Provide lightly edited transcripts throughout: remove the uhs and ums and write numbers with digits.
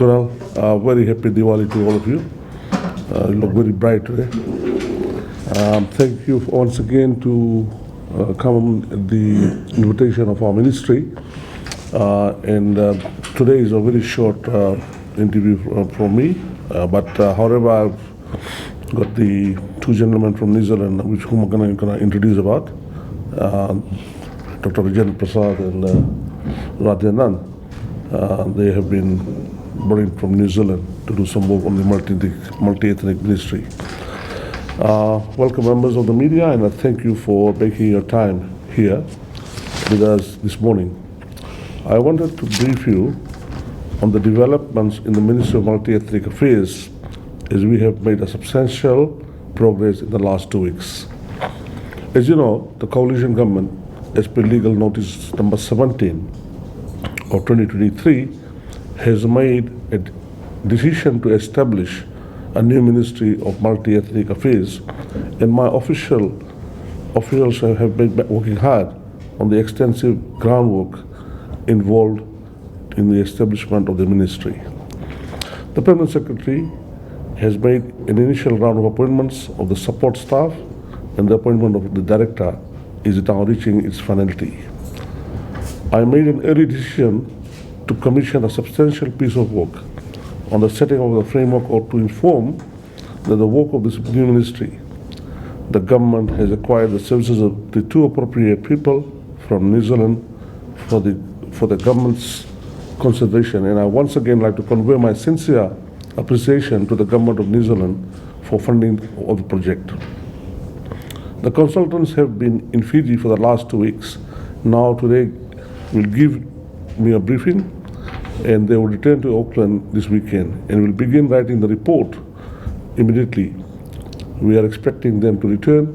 Well, very happy Diwali to all of you. You look very bright today. Thank you once again to come at the invitation of our ministry. And today is a very short interview from me. But however, I've got the two gentlemen from New Zealand, which whom I'm going to introduce about, Dr. Vijay Prasad and Radhanan. They have been brought in from New Zealand to do some work on the multi-ethnic ministry. Welcome members of the media, and I thank you for making your time here with us this morning. I wanted to brief you on the developments in the Ministry of Multi-Ethnic Affairs, as we have made a substantial progress in the last 2 weeks. As you know, the coalition government, as per legal notice number 17 of 2023, has made a decision to establish a new Ministry of Multi-Ethnic Affairs, and my officials have been working hard on the extensive groundwork involved in the establishment of the ministry. The Permanent Secretary has made an initial round of appointments of the support staff, and the appointment of the director is now reaching its finality. I made an early decision to commission a substantial piece of work on the setting of the framework, or to inform that the work of this new ministry, the government has acquired the services of the two appropriate people from New Zealand for the government's consideration, and I once again like to convey my sincere appreciation to the government of New Zealand for funding of the project. The consultants have been in Fiji for the last 2 weeks. Now today will give me a briefing, and they will return to Auckland this weekend and will begin writing the report immediately. We are expecting them to return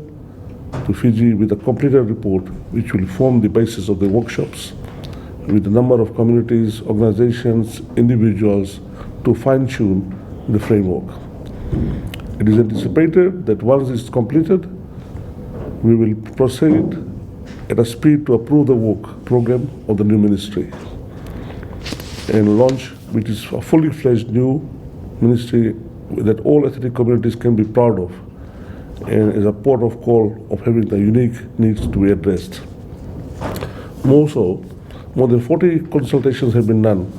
to Fiji with a completed report, which will form the basis of the workshops with a number of communities, organizations, individuals to fine-tune the framework. It is anticipated that once it's completed, we will proceed at a speed to approve the work program of the new ministry and launch, which is a fully fledged new ministry that all ethnic communities can be proud of, and is a port of call of having the unique needs to be addressed. More than 40 consultations have been done,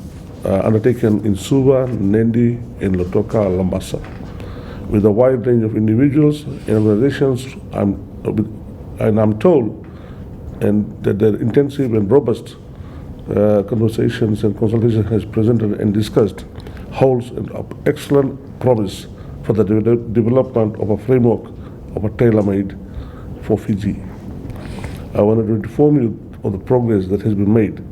undertaken in Suva, Nandi, and Lotoka, Lambasa, with a wide range of individuals and organizations. I'm told that their intensive and robust conversations and consultations has presented and discussed holds an excellent promise for the development of a framework of a tailor-made for Fiji. I wanted to inform you of the progress that has been made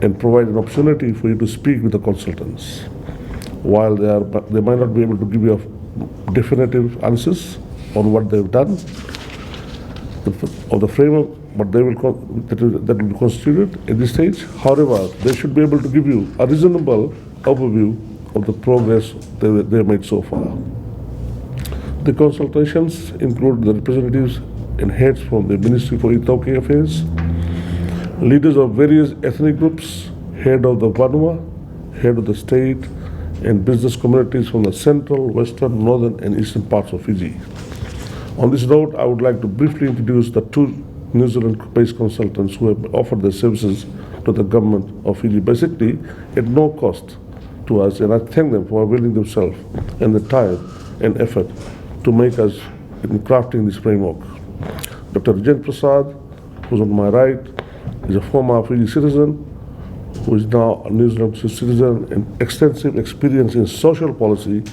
and provide an opportunity for you to speak with the consultants. While they might not be able to give you definitive answers on what they've done of the framework, but that will be constituted at this stage. However, they should be able to give you a reasonable overview of the progress they have made so far. The consultations include the representatives and heads from the Ministry for Ethnic Affairs, leaders of various ethnic groups, head of the Vanua, head of the state, and business communities from the central, western, northern, and eastern parts of Fiji. On this note, I would like to briefly introduce the two New Zealand-based consultants who have offered their services to the government of Fiji, basically at no cost to us, and I thank them for availing themselves and the time and effort to make us in crafting this framework. Dr. Vijay Prasad, who's on my right, is a former Fiji citizen who is now a New Zealand citizen and extensive experience in social policy,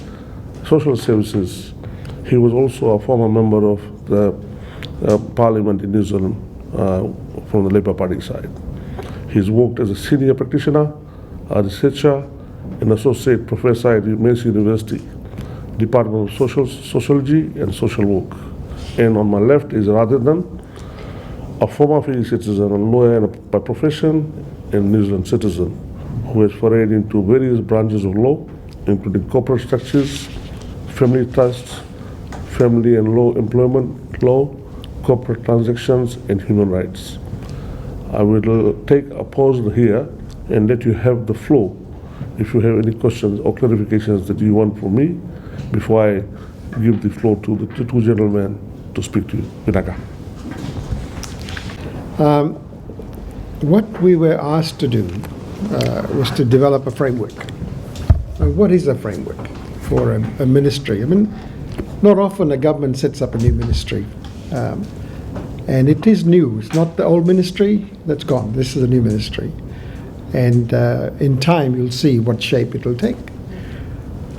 social services. He was also a former member of the Parliament in New Zealand from the Labour Party side. He's worked as a senior practitioner, a researcher, and associate professor at Mace University, Department of Sociology and Social Work. And on my left is Radhanan, a former Fiji citizen, a lawyer by profession, and New Zealand citizen, who has forayed into various branches of law, including corporate structures, family trusts, family and law, employment law, corporate transactions, and human rights. I will take a pause here and let you have the floor if you have any questions or clarifications that you want from me before I give the floor to the two gentlemen to speak to you. Pinaka. What we were asked to do was to develop a framework. What is a framework for a ministry? I mean, not often a government sets up a new ministry. And it is new. It's not the old ministry that's gone. This is a new ministry. And in time, you'll see what shape it will take.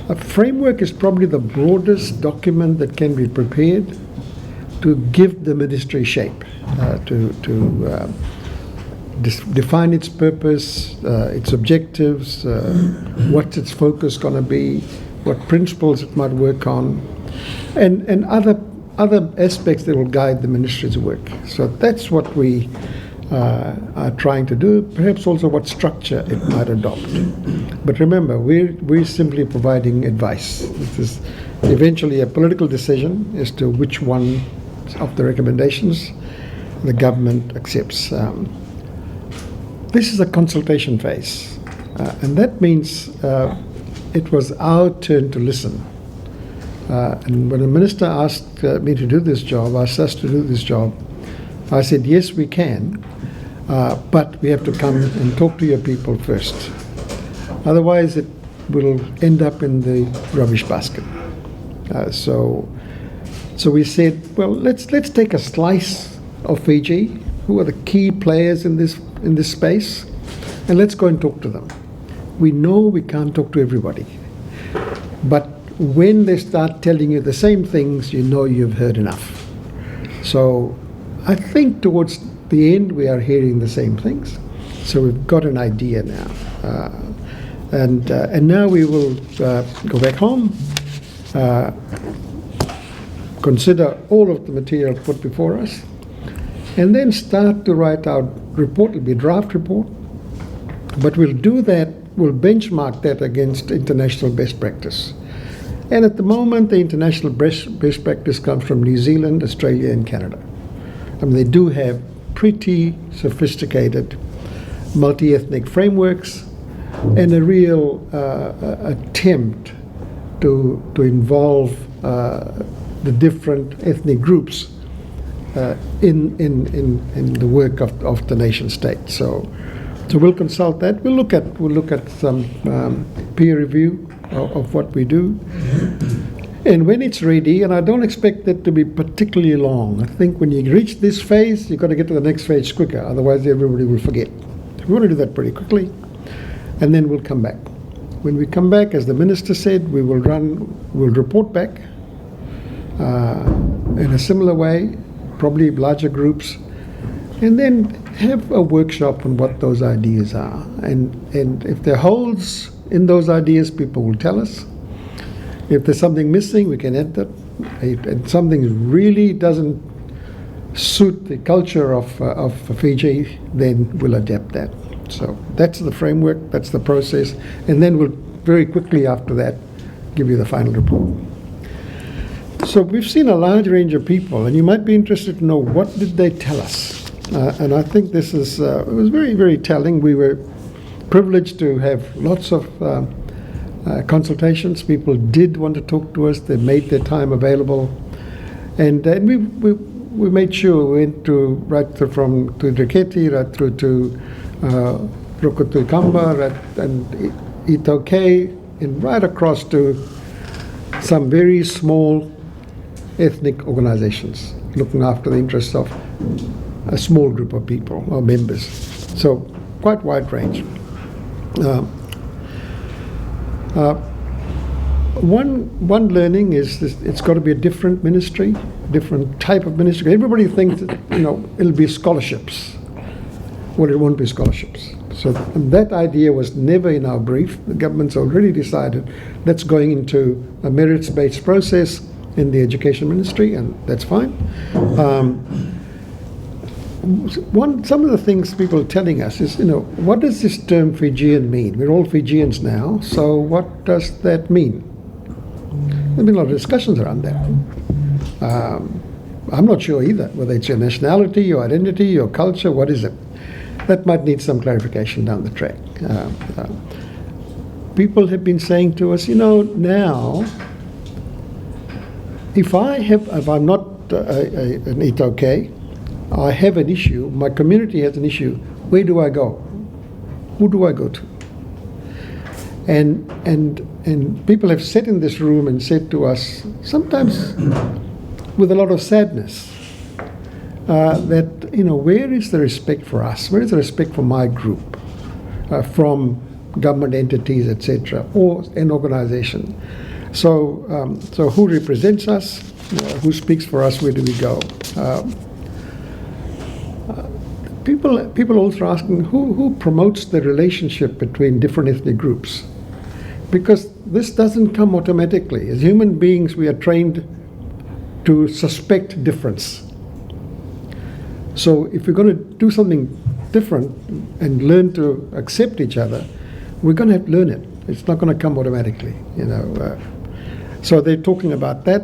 A framework is probably the broadest document that can be prepared to give the ministry shape, to define its purpose, its objectives, what its focus going to be, what principles it might work on, and other aspects that will guide the ministry's work. So that's what we are trying to do, perhaps also what structure it might adopt. But remember, we're simply providing advice. This is eventually a political decision as to which one of the recommendations the government accepts. This is a consultation phase, and that means it was our turn to listen. And when the minister asked me to do this job, asked us to do this job, I said, yes, we can, but we have to come and talk to your people first. Otherwise, it will end up in the rubbish basket. So we said, well, let's take a slice of Fiji, who are the key players in this space, and let's go and talk to them. We know we can't talk to everybody, but when they start telling you the same things, you know you've heard enough. So I think towards the end we are hearing the same things. So we've got an idea now, and now we will go back home, consider all of the material put before us, and then start to write our report. It'll be a draft report, but we'll do that, we'll benchmark that against international best practice. And at the moment, the international best practice comes from New Zealand, Australia, and Canada. I mean, they do have pretty sophisticated multi-ethnic frameworks and a real attempt to involve the different ethnic groups in the work of the nation state. So we'll consult that. We'll look at some peer review of what we do. And when it's ready, and I don't expect that to be particularly long. I think when you reach this phase, you've got to get to the next phase quicker, otherwise everybody will forget. We want to do that pretty quickly, and then we'll come back. When we come back, as the minister said, we'll report back in a similar way, probably larger groups, and then have a workshop on what those ideas are. And if there are holes in those ideas, people will tell us. If there's something missing, we can add that. And something really doesn't suit the culture of Fiji, then we'll adapt that. So that's the framework, that's the process, and then we'll very quickly after that give you the final report. So we've seen a large range of people, and you might be interested to know what did they tell us. And I think this is it was very, very telling. We were privileged to have lots of consultations. People did want to talk to us. They made their time available, and we made sure we went to right through from Tudriketi, right through to Rokotukamba, and Itoke, and right across to some very small ethnic organizations looking after the interests of a small group of people or members. So quite wide range. One learning is this, it's got to be a different ministry, different type of ministry. Everybody thinks that, it'll be scholarships. Well, it won't be scholarships. So that idea was never in our brief. The government's already decided that's going into a merits-based process in the education ministry, and that's fine. Some of the things people are telling us is, what does this term Fijian mean? We're all Fijians now, so what does that mean? There's been a lot of discussions around that. I'm not sure either, whether it's your nationality, your identity, your culture, what is it? That might need some clarification down the track. people have been saying to us, now, if I'm not an Itoke, I have an issue, my community has an issue, where do I go? Who do I go to? And people have sat in this room and said to us, sometimes with a lot of sadness, that, where is the respect for us? Where is the respect for my group from government entities, etc., or an organization? So who represents us? Who speaks for us? Where do we go? People also asking who promotes the relationship between different ethnic groups, because this doesn't come automatically. As human beings, we are trained to suspect difference. So if we're going to do something different and learn to accept each other, we're going to have to learn it. It's not going to come automatically, So they're talking about that.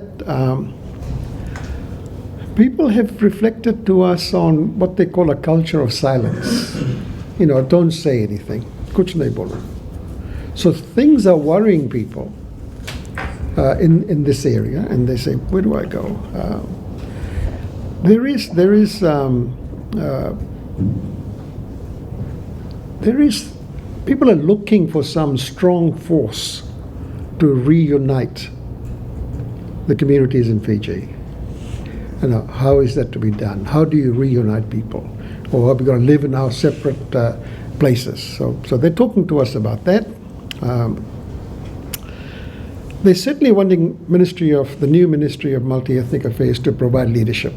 People have reflected to us on what they call a culture of silence. Don't say anything. Kuch nahi bolo. So things are worrying people in this area, and they say, where do I go? There is people are looking for some strong force to reunite the communities in Fiji. How is that to be done? How do you reunite people? Or are we going to live in our separate places? So they're talking to us about that. They're certainly wanting the new Ministry of Multi-Ethnic Affairs to provide leadership.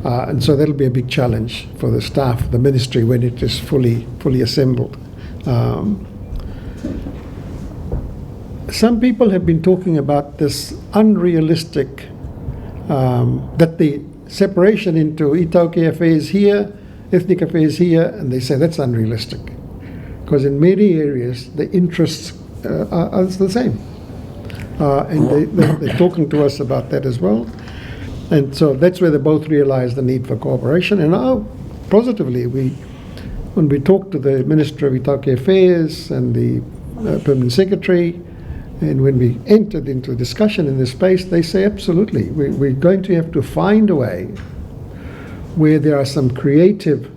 And so that'll be a big challenge for the staff of the ministry when it is fully assembled. Some people have been talking about this unrealistic, that the separation into Itoke affairs here, ethnic affairs here, and they say that's unrealistic. Because in many areas, the interests are the same. And they're talking to us about that as well. And so that's where they both realize the need for cooperation. And now, positively, when we talk to the Minister of Itoke Affairs and the Permanent Secretary, and when we entered into a discussion in this space, they say, absolutely, we're going to have to find a way where there are some creative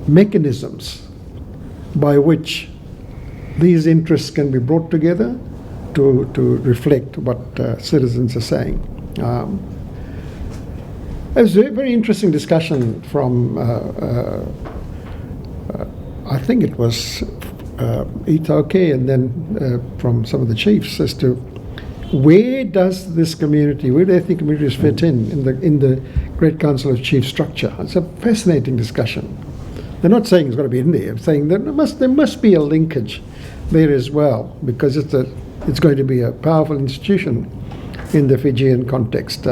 mechanisms by which these interests can be brought together to reflect what citizens are saying. It was a very interesting discussion from, I think it was Itoke, and then from some of the chiefs, as to where does this community, where do ethnic communities fit in the Great Council of Chiefs structure? It's a fascinating discussion. They're not saying it's going to be in there. They're saying there must be a linkage there as well, because it's going to be a powerful institution in the Fijian context.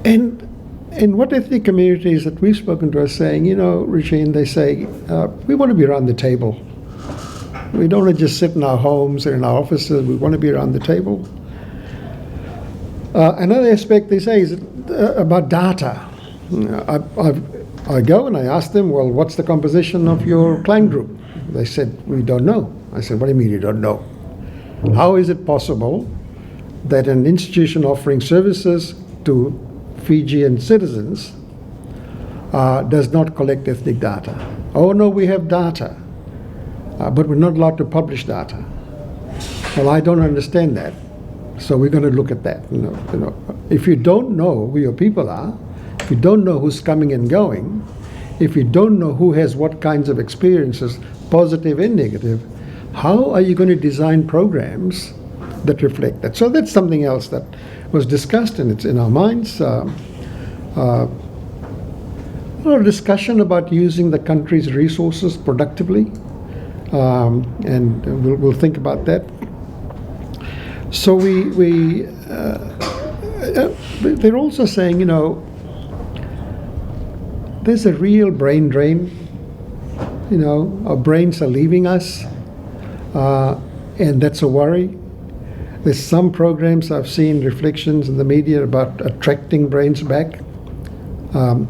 And what ethnic communities that we've spoken to are saying, Regine, they say, we want to be around the table. We don't want to just sit in our homes or in our offices. We want to be around the table. Another aspect they say is about data. I go and I ask them, well, what's the composition of your clan group? They said, we don't know. I said, what do you mean you don't know? How is it possible that an institution offering services to Fijian citizens does not collect ethnic data? Oh no, we have data, but we're not allowed to publish data. Well, I don't understand that, so we're going to look at that. If you don't know who your people are, if you don't know who's coming and going, if you don't know who has what kinds of experiences, positive and negative, how are you going to design programs that reflect that? So that's something else that was discussed, and it's in our minds. A lot of discussion about using the country's resources productively, and we'll think about that. So they're also saying, there's a real brain drain. Our brains are leaving us, and that's a worry. There's some programs I've seen reflections in the media about attracting brains back. Or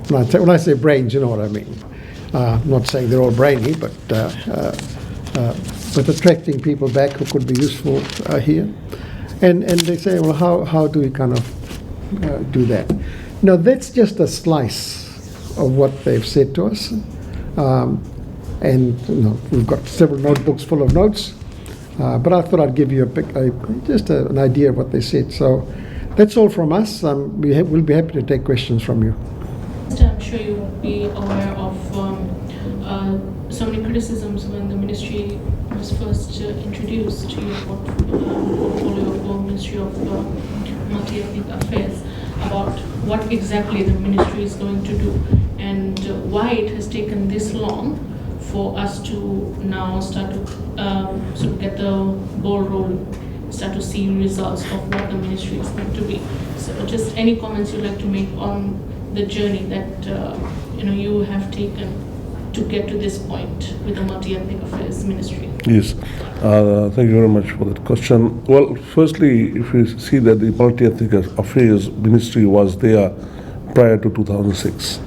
when I say brains, you know what I mean. I'm not saying they're all brainy, but attracting people back who could be useful here. And they say, well, how do we kind of do that? Now, that's just a slice of what they've said to us. And we've got several notebooks full of notes, but I thought I'd give you just an idea of what they said. So that's all from us. We'll be happy to take questions from you. I'm sure you will be aware of so many criticisms when the ministry was first introduced to your portfolio of Ministry of Multi-Ethnic Affairs about what exactly the ministry is going to do and why it has taken this long for us to now start to sort of get the ball rolling, start to see results of what the ministry is going to be. So just any comments you'd like to make on the journey that you have taken to get to this point with the Multi-Ethnic Affairs Ministry? Yes, thank you very much for that question. Well, firstly, if you see that the Multi-Ethnic Affairs Ministry was there prior to 2006,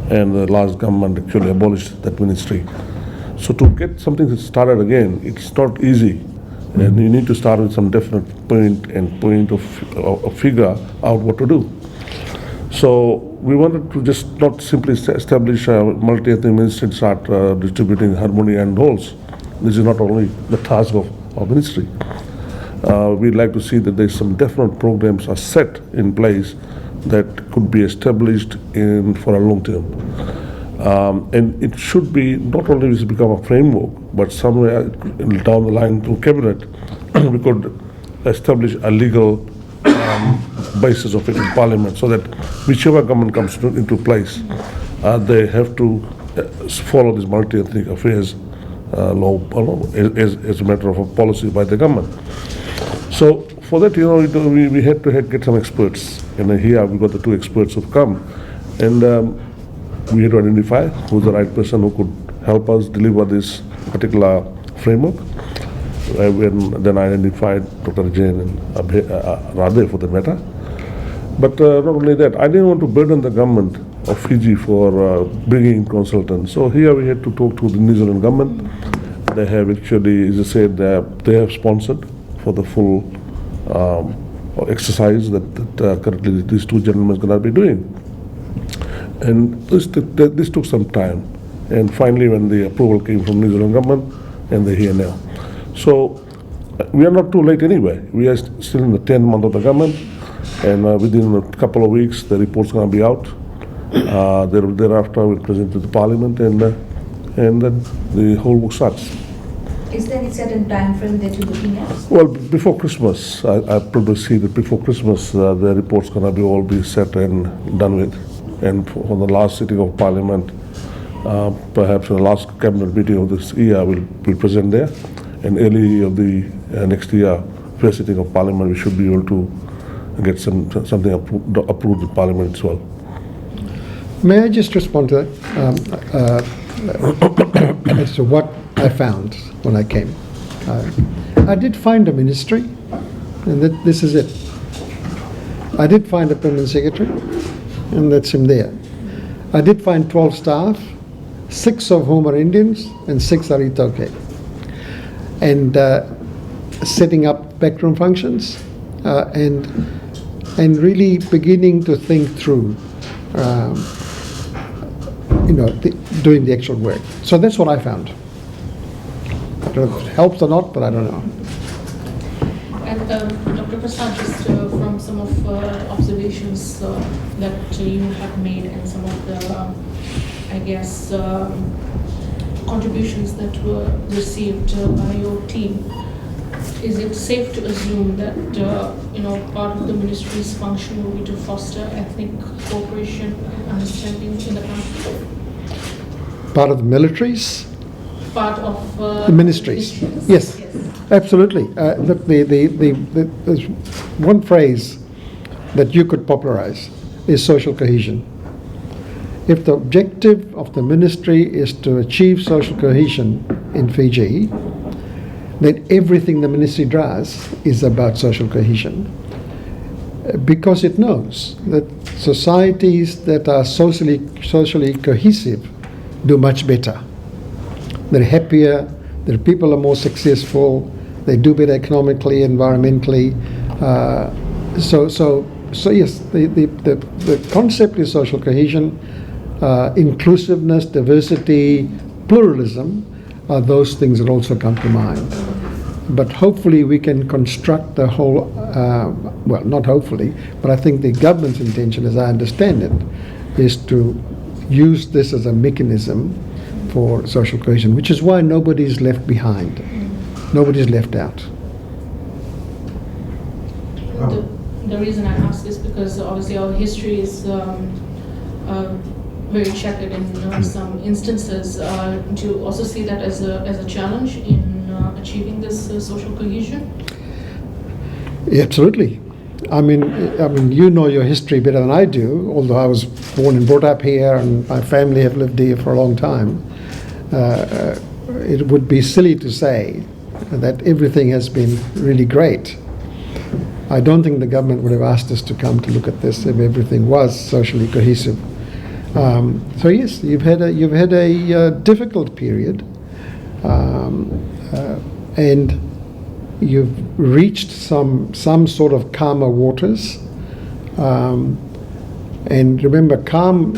and the last government actually abolished that ministry. So to get something started again, it's not easy, and you need to start with some definite point of figure out what to do. So we wanted to just not simply establish a multi-ethnic ministry and start distributing harmony and roles. This is not only the task of our ministry. We'd like to see that there's some definite programs are set in place that could be established for a long term. And it should be not only become a framework, but somewhere down the line through cabinet, we could establish a legal basis of it in parliament, so that whichever government comes into place, they have to follow this multi-ethnic affairs law as a matter of a policy by the government. So for that, we had to get some experts, and here we got the two experts who've come, and we had to identify who's the right person who could help us deliver this particular framework. Then I identified Dr. Jain and Radhe for the matter. But not only that, I didn't want to burden the government of Fiji for bringing in consultants. So here we had to talk to the New Zealand government. They have actually, as I said, they have sponsored for the full exercise that currently these two gentlemen are going to be doing. And this took some time. And finally, when the approval came from New Zealand government, and they're here now. So we are not too late anyway. We are still in the 10th month of the government, and within a couple of weeks, the report's going to be out. Thereafter, we'll present to the parliament, and then the whole work starts. Is there any certain time frame that you're looking at? Well, before Christmas, I probably see that before Christmas, the report's going to all be set and done with. And for the last sitting of parliament, perhaps in the last cabinet meeting of this year, we'll present there. And early of the next year, first sitting of parliament, we should be able to get something approved in parliament as well. May I just respond to that as to what I found when I came? I did find a ministry, and this is it. I did find a permanent secretary, and that's him there. I did find 12 staff, 6 of whom are Indians and 6 are Itoke. And setting up backroom functions and really beginning to think through, doing the actual work. So that's what I found. I don't know if it helps or not, but I don't know. And Dr. Prasad, just from some of observations that you have made and some of the, contributions that were received by your team, is it safe to assume that part of the ministry's function will be to foster ethnic cooperation and understanding in the country? Part of the militaries? Part of the ministries. Yes, absolutely. Look, there's one phrase that you could popularize is social cohesion. If the objective of the ministry is to achieve social cohesion in Fiji, then everything the ministry does is about social cohesion. because it knows that societies that are socially cohesive do much better. They're happier, their people are more successful, they do better economically, environmentally. So yes, the concept is social cohesion, inclusiveness, diversity, pluralism are those things that also come to mind. But hopefully we can construct the whole, well, not hopefully, but I think the government's intention, as I understand it, is to use this as a mechanism for social cohesion, which is why nobody's left behind. Nobody's left out. The reason I ask is because obviously our history is very checkered in some instances. Do you also see that as a challenge in achieving this social cohesion? Yeah, absolutely. I mean, you know your history better than I do. Although I was born and brought up here, and my family have lived here for a long time, it would be silly to say that everything has been really great. I don't think the government would have asked us to come to look at this if everything was socially cohesive. So yes, you've had a difficult period, and you've reached some sort of calmer waters. And remember, calm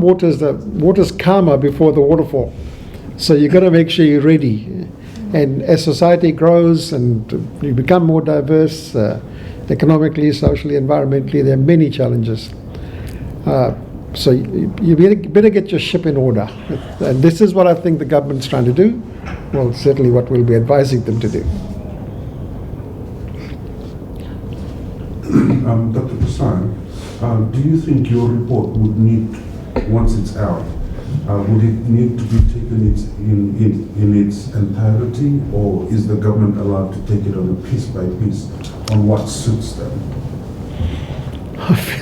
waters, the water's calmer before the waterfall. So you've got to make sure you're ready. And as society grows and you become more diverse, economically, socially, environmentally, there are many challenges. So you better get your ship in order. And this is what I think the government's trying to do. Well, certainly what we'll be advising them to do. Dr. Prasan, do you think your report would need, once it's out, would it need to be taken in its entirety, or is the government allowed to take it on a piece by piece on what suits them?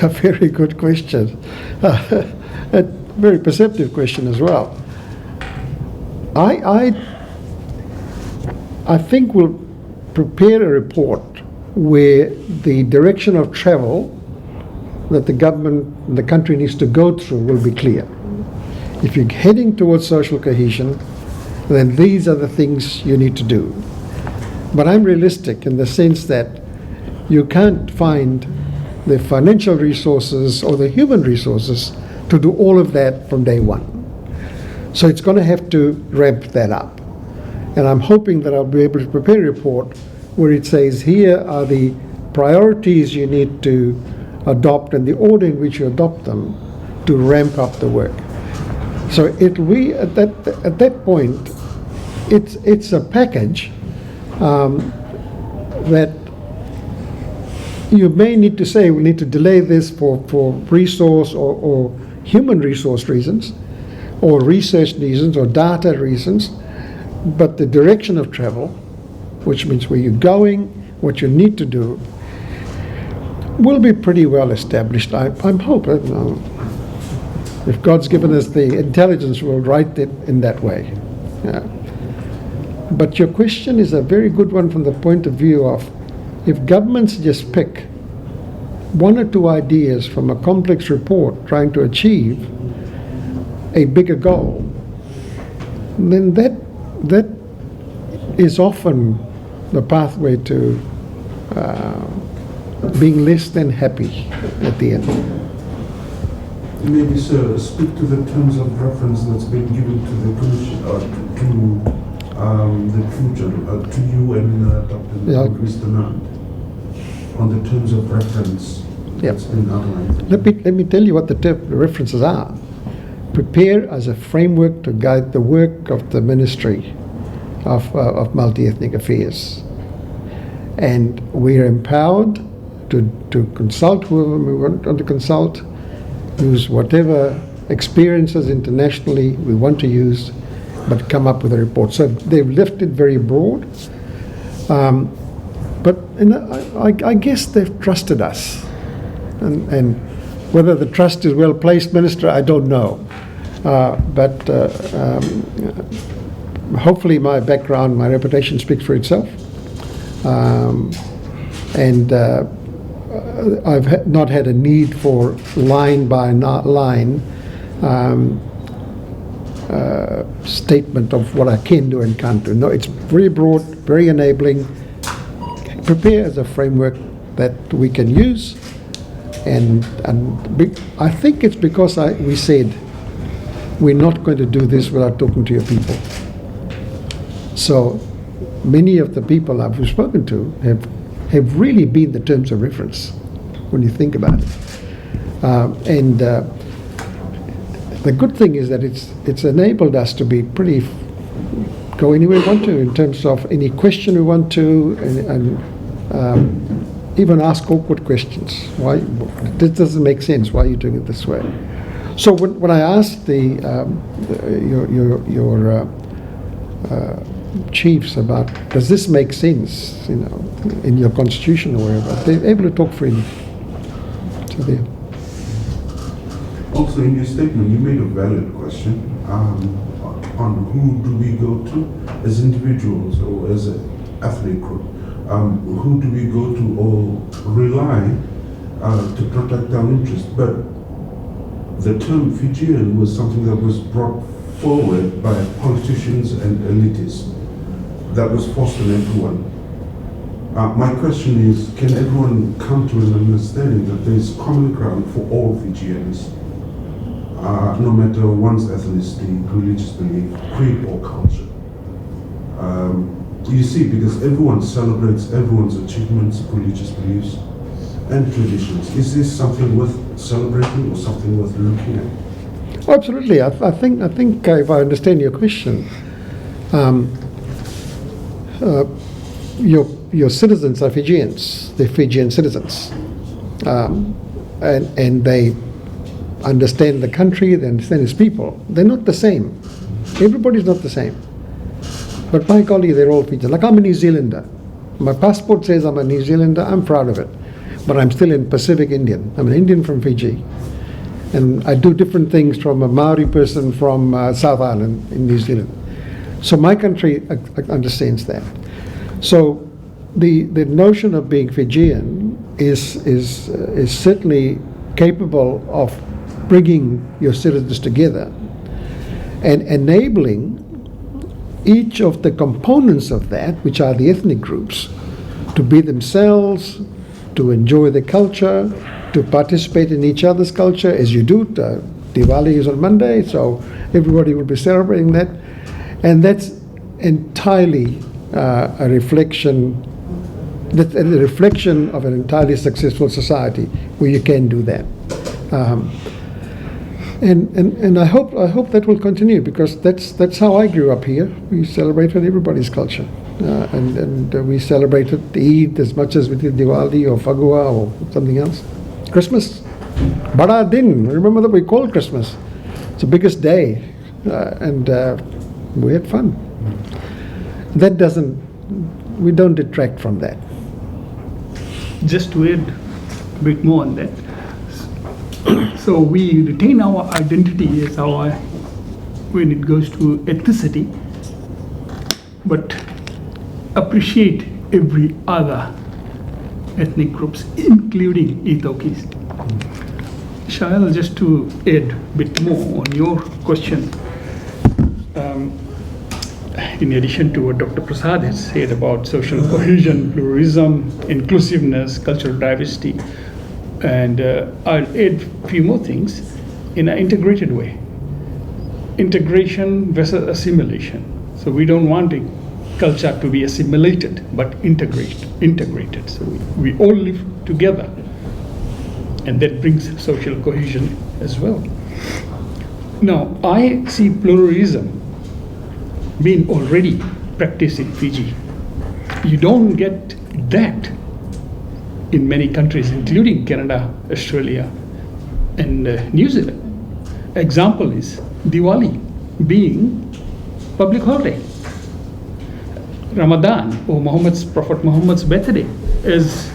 A very good question. A very perceptive question as well. I think we'll prepare a report where the direction of travel that the government, the country needs to go through will be clear. If you're heading towards social cohesion, then these are the things you need to do. But I'm realistic in the sense that you can't find the financial resources or the human resources to do all of that from day one. So it's going to have to ramp that up. And I'm hoping that I'll be able to prepare a report where it says, here are the priorities you need to adopt and the order in which you adopt them to ramp up the work. So it'll be at that point, it's a package that you may need to say we need to delay this for resource or human resource reasons, or research reasons, or data reasons, but the direction of travel, which means where you're going, what you need to do, will be pretty well established. I'm hoping. If God's given us the intelligence, we'll write it in that way. Yeah. But your question is a very good one from the point of view of, if governments just pick one or two ideas from a complex report trying to achieve a bigger goal, then that is often the pathway to being less than happy at the end. Maybe, sir, speak to the terms of reference that's been given to the Commission, or to the future, to you and Dr. Mr. Nand, on the terms of reference that's been outlined. Let me tell you what the references are. Prepare as a framework to guide the work of the Ministry of Multi-Ethnic Affairs. And we're empowered to consult whoever we want to consult, use whatever experiences internationally we want to use, but come up with a report. So they've left it very broad. But I guess they've trusted us. And whether the trust is well placed, Minister, I don't know. But hopefully my background, my reputation speaks for itself. And not had a need for line by line statement of what I can do and can't do. No, it's very broad, very enabling. Prepare as a framework that we can use, and I think it's because we said we're not going to do this without talking to your people. So many of the people I've spoken to have really been the terms of reference when you think about it. The good thing is that it's enabled us to be pretty go anywhere we want to in terms of any question we want to, and even ask awkward questions. Why this doesn't make sense? Why are you doing it this way? So when I asked your chiefs about does this make sense, in your constitution or wherever, they're able to talk freely. So there. Also, in your statement, you made a valid question on who do we go to as individuals or as an ethnic group. Who do we go to or rely to protect our interests? But the term Fijian was something that was brought forward by politicians and elitists that was forced on everyone. My question is, can everyone come to an understanding that there is common ground for all Fijians? No matter one's ethnicity, religious belief, creed, or culture. You see, because everyone celebrates everyone's achievements, religious beliefs, and traditions. Is this something worth celebrating or something worth looking at? Oh, absolutely. I think if I understand your question, your citizens are Fijians. They're Fijian citizens, and they understand the country, they understand its people. They're not the same. Everybody's not the same. But by golly, they're all Fijians. Like, I'm a New Zealander. My passport says I'm a New Zealander. I'm proud of it. But I'm still in Pacific Indian. I'm an Indian from Fiji. And I do different things from a Maori person from South Island in New Zealand. So my country understands that. So the notion of being Fijian is certainly capable of bringing your citizens together and enabling each of the components of that, which are the ethnic groups, to be themselves, to enjoy the culture, to participate in each other's culture, as you do. Diwali is on Monday, so everybody will be celebrating that. And that's entirely a reflection of an entirely successful society where you can do that. And I hope that will continue, because that's how I grew up here. We celebrated everybody's culture, and we celebrated Eid as much as we did Diwali or Fagua or something else. Christmas, Bada Din. Remember that we called Christmas. It's the biggest day, and we had fun. We don't detract from that. Just to add a bit more on that. So we retain our identity as when it goes to ethnicity, but appreciate every other ethnic groups, including Ethokis. Shael, just to add a bit more on your question, in addition to what Dr. Prasad has said about social cohesion, pluralism, inclusiveness, cultural diversity, and I'll add a few more things in an integrated way. Integration versus assimilation. So we don't want a culture to be assimilated, but integrated. So we all live together, and that brings social cohesion as well. Now, I see pluralism being already practiced in Fiji. You don't get that in many countries, including Canada, Australia, and New Zealand. Example is Diwali being public holiday. Ramadan, or Prophet Muhammad's birthday, is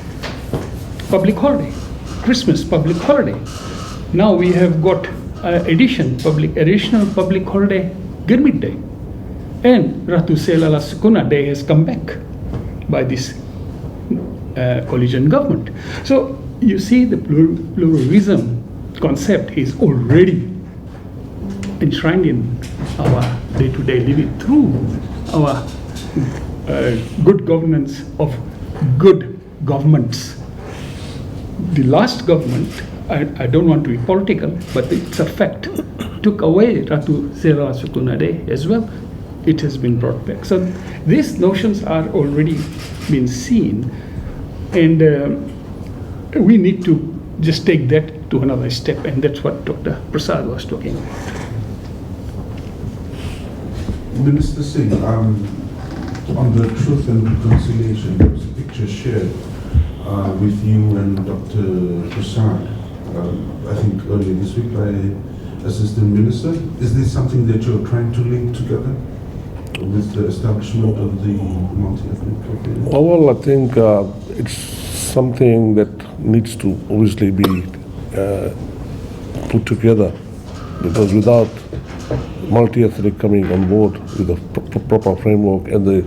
public holiday. Christmas, public holiday. Now we have got additional public holiday, Gurmit Day. And Ratu Selala Sukuna Day has come back by this coalition government. So you see the pluralism concept is already enshrined in our day-to-day living through our good governance of good governments. The last government, I don't want to be political, but it's a fact, took away Ratu Sera Sukunade as well. It has been brought back. So these notions are already been seen, and we need to just take that to another step, and that's what Dr. Prasad was talking about. Minister Singh, on the Truth and Reconciliation, there was a picture shared with you and Dr. Prasad, I think earlier this week by Assistant Minister. Is this something that you're trying to link together with the establishment of the multi-ethnic community? Well, I think it's something that needs to obviously be put together, because without multi-ethnic coming on board with a proper framework and the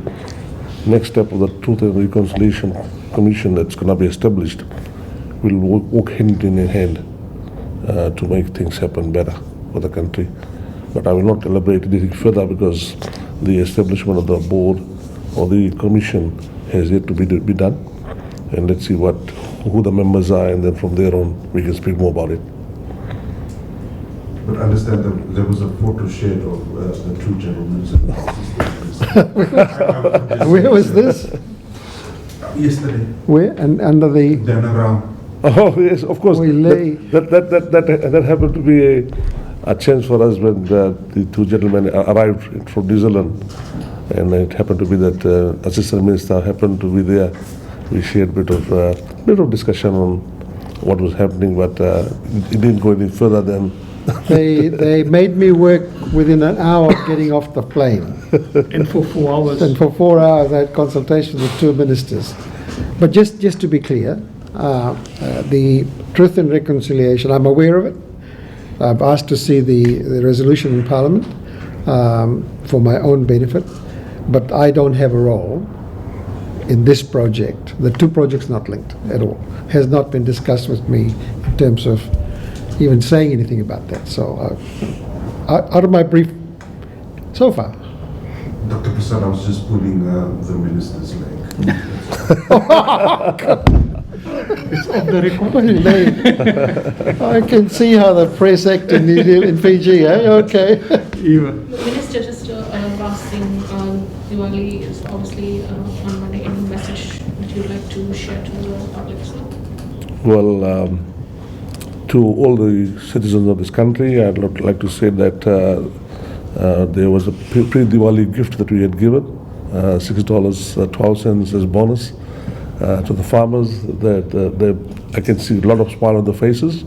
next step of the Truth and Reconciliation Commission that's going to be established will work hand in hand to make things happen better for the country. But I will not elaborate anything further because the establishment of the board or the commission has yet to be done. And let's see who the members are, and then from there on we can speak more about it. But understand that there was a photo shared of the two gentlemen. Where was this? Yesterday. Where? And under the... Then around. Oh yes, of course. We lay- That happened to be a chance for us when the two gentlemen arrived from New Zealand, and it happened to be that Assistant Minister happened to be there. We shared a bit of discussion on what was happening, but it didn't go any further than. They made me work within an hour of getting off the plane. And for 4 hours. And for 4 hours I had consultations with two ministers. But just to be clear, the Truth and Reconciliation, I'm aware of it. I've asked to see the resolution in Parliament for my own benefit, but I don't have a role in this project. The two projects not linked at all. Has not been discussed with me in terms of even saying anything about that. So out of my brief so far. Dr. Prasad, I was just pulling the minister's leg. It's off the record. I can see how the press act in Fiji, eh? Okay. Minister, just last thing, Diwali is obviously on Monday. Any message that you'd like to share to the public? Well, to all the citizens of this country, I'd like to say that there was a pre-Diwali gift that we had given, $6.12 as bonus to the farmers. That I can see a lot of smile on their faces.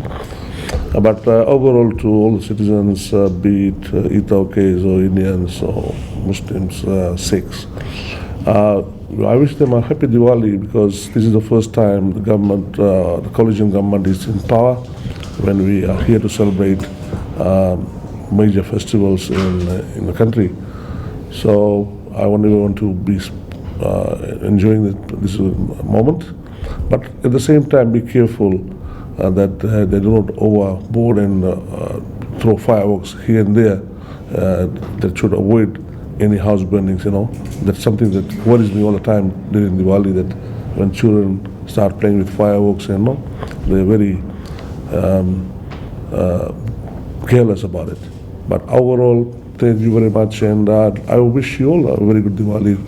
But overall, to all the citizens, be it Ethiopians or Indians or Muslims, Sikhs, I wish them a happy Diwali, because this is the first time the government, the coalition government, is in power, when we are here to celebrate major festivals in the country. So I want everyone to be enjoying this moment, but at the same time be careful that they do not overboard and throw fireworks here and there. That should avoid any house burnings, That's something that worries me all the time during Diwali, that when children start playing with fireworks, they're very careless about it. But overall, thank you very much, and I wish you all a very good Diwali.